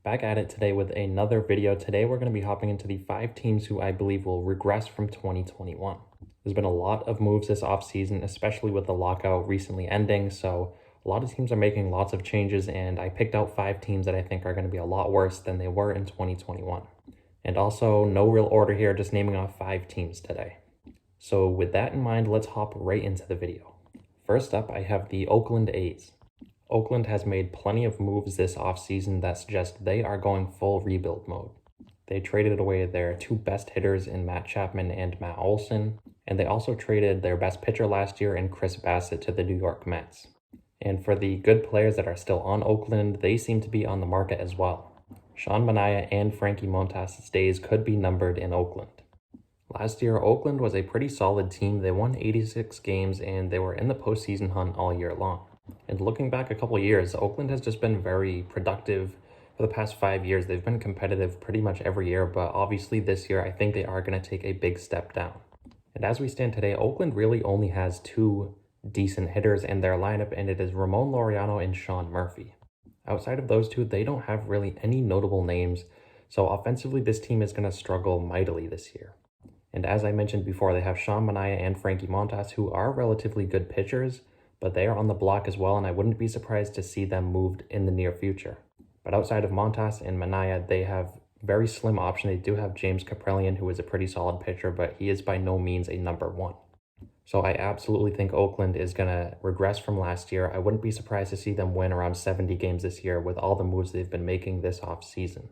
Back at it today with another video. Today we're going to be hopping into the 5 teams who I believe will regress from 2021. There's been a lot of moves this offseason, especially with the lockout recently ending, so a lot of teams are making lots of changes, and I picked out 5 teams that I think are going to be a lot worse than they were in 2021. And also, no real order here, just naming off 5 teams today. So with that in mind, let's hop right into the video. First up, I have the Oakland A's. Oakland has made plenty of moves this offseason that suggest they are going full rebuild mode. They traded away their 2 best hitters in Matt Chapman and Matt Olson, and they also traded their best pitcher last year in Chris Bassitt to the New York Mets. And for the good players that are still on Oakland, they seem to be on the market as well. Sean Manaea and Frankie Montas' days could be numbered in Oakland. Last year, Oakland was a pretty solid team. They won 86 games and they were in the postseason hunt all year long. And looking back a couple years, Oakland has just been very productive for the past 5 years. They've been competitive pretty much every year, but obviously this year I think they are going to take a big step down. And as we stand today, Oakland really only has 2 decent hitters in their lineup, and it is Ramon Laureano and Sean Murphy. Outside of those 2, they don't have really any notable names, so offensively this team is going to struggle mightily this year. And as I mentioned before, they have Sean Manaea and Frankie Montas, who are relatively good pitchers, but they are on the block as well, and I wouldn't be surprised to see them moved in the near future. But outside of Montas and Manaea, they have very slim option. They do have James Kaprielian, who is a pretty solid pitcher, but he is by no means a number 1. So I absolutely think Oakland is going to regress from last year. I wouldn't be surprised to see them win around 70 games this year with all the moves they've been making this offseason.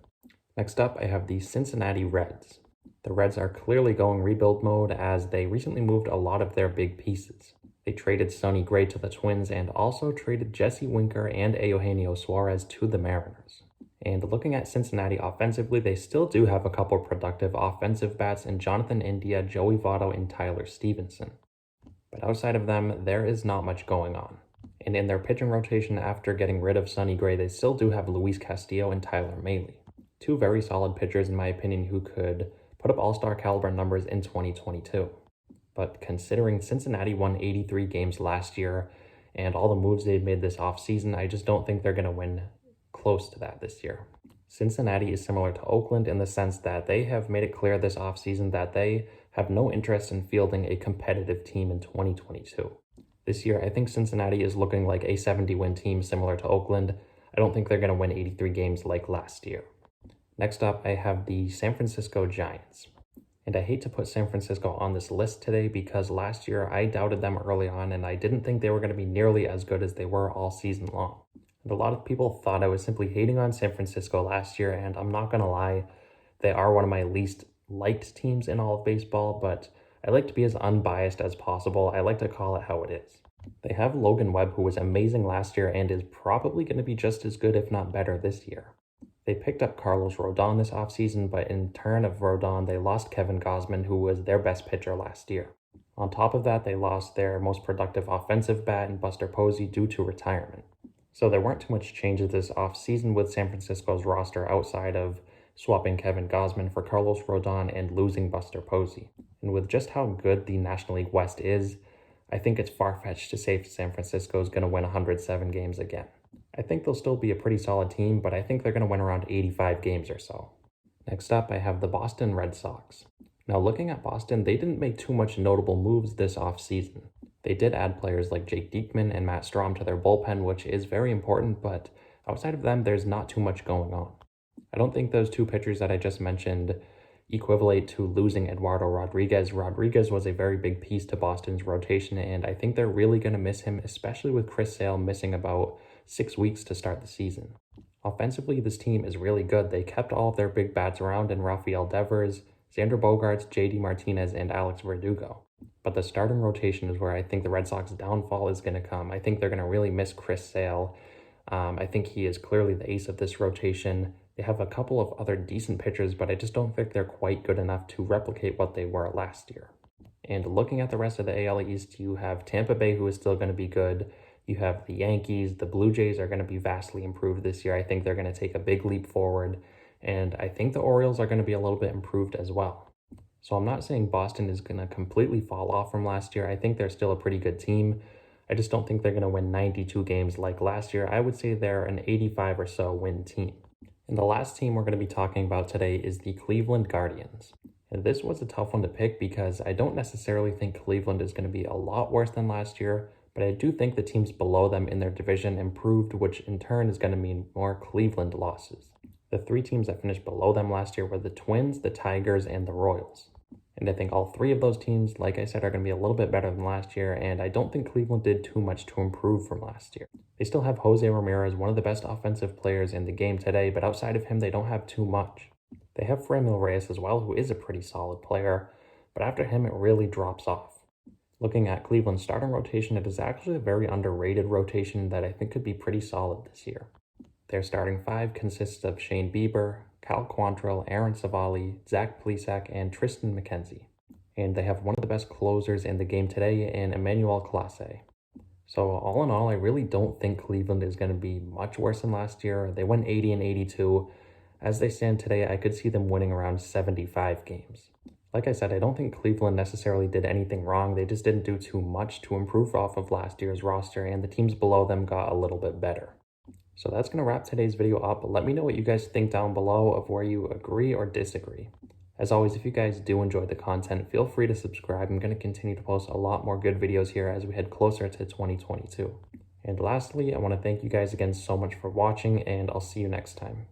Next up, I have the Cincinnati Reds. The Reds are clearly going rebuild mode as they recently moved a lot of their big pieces. They traded Sonny Gray to the Twins and also traded Jesse Winker and Eugenio Suarez to the Mariners. And looking at Cincinnati offensively, they still do have a couple productive offensive bats in Jonathan India, Joey Votto, and Tyler Stevenson. But outside of them, there is not much going on. And in their pitching rotation after getting rid of Sonny Gray, they still do have Luis Castillo and Tyler Mahle. 2 very solid pitchers in my opinion who could put up all-star caliber numbers in 2022. But considering Cincinnati won 83 games last year and all the moves they've made this offseason, I just don't think they're going to win close to that this year. Cincinnati is similar to Oakland in the sense that they have made it clear this offseason that they have no interest in fielding a competitive team in 2022. This year, I think Cincinnati is looking like a 70-win team similar to Oakland. I don't think they're going to win 83 games like last year. Next up, I have the San Francisco Giants. And I hate to put San Francisco on this list today because last year I doubted them early on and I didn't think they were going to be nearly as good as they were all season long. And a lot of people thought I was simply hating on San Francisco last year, and I'm not going to lie, they are one of my least liked teams in all of baseball, but I like to be as unbiased as possible. I like to call it how it is. They have Logan Webb, who was amazing last year and is probably going to be just as good if not better this year. They picked up Carlos Rodon this offseason, but in turn of Rodon, they lost Kevin Gausman, who was their best pitcher last year. On top of that, they lost their most productive offensive bat in Buster Posey due to retirement. So there weren't too much changes this offseason with San Francisco's roster outside of swapping Kevin Gausman for Carlos Rodon and losing Buster Posey. And with just how good the National League West is, I think it's far-fetched to say San Francisco is going to win 107 games again. I think they'll still be a pretty solid team, but I think they're going to win around 85 games or so. Next up, I have the Boston Red Sox. Now, looking at Boston, they didn't make too much notable moves this offseason. They did add players like Jake Diekman and Matt Strahm to their bullpen, which is very important, but outside of them, there's not too much going on. I don't think those 2 pitchers that I just mentioned equivalent to losing Eduardo Rodriguez. Rodriguez was a very big piece to Boston's rotation, and I think they're really going to miss him, especially with Chris Sale missing about 6 weeks to start the season. Offensively, this team is really good. They kept all of their big bats around in Rafael Devers, Xander Bogaerts, JD Martinez, and Alex Verdugo. But the starting rotation is where I think the Red Sox downfall is going to come. I think they're going to really miss Chris Sale. I think he is clearly the ace of this rotation. They have a couple of other decent pitchers, but I just don't think they're quite good enough to replicate what they were last year. And looking at the rest of the AL East, you have Tampa Bay, who is still going to be good. You have the Yankees. The Blue Jays are going to be vastly improved this year. I think they're going to take a big leap forward. And I think the Orioles are going to be a little bit improved as well. So I'm not saying Boston is going to completely fall off from last year. I think they're still a pretty good team. I just don't think they're going to win 92 games like last year. I would say they're an 85 or so win team. And the last team we're going to be talking about today is the Cleveland Guardians. And this was a tough one to pick because I don't necessarily think Cleveland is going to be a lot worse than last year, but I do think the teams below them in their division improved, which in turn is going to mean more Cleveland losses. The three teams that finished below them last year were the Twins, the Tigers, and the Royals. And I think all three of those teams, like I said, are going to be a little bit better than last year, and I don't think Cleveland did too much to improve from last year. They still have Jose Ramirez, one of the best offensive players in the game today, but outside of him, they don't have too much. They have Franmil Reyes as well, who is a pretty solid player, but after him, it really drops off. Looking at Cleveland's starting rotation, it is actually a very underrated rotation that I think could be pretty solid this year. Their starting five consists of Shane Bieber, Cal Quantrill, Aaron Savali, Zach Plesac, and Tristan McKenzie. And they have one of the best closers in the game today in Emmanuel Clase. So all in all, I really don't think Cleveland is going to be much worse than last year. They went 80 and 82. As they stand today, I could see them winning around 75 games. Like I said, I don't think Cleveland necessarily did anything wrong. They just didn't do too much to improve off of last year's roster, and the teams below them got a little bit better. So that's going to wrap today's video up. Let me know what you guys think down below of where you agree or disagree. As always, if you guys do enjoy the content, feel free to subscribe. I'm going to continue to post a lot more good videos here as we head closer to 2022. And lastly, I want to thank you guys again so much for watching, and I'll see you next time.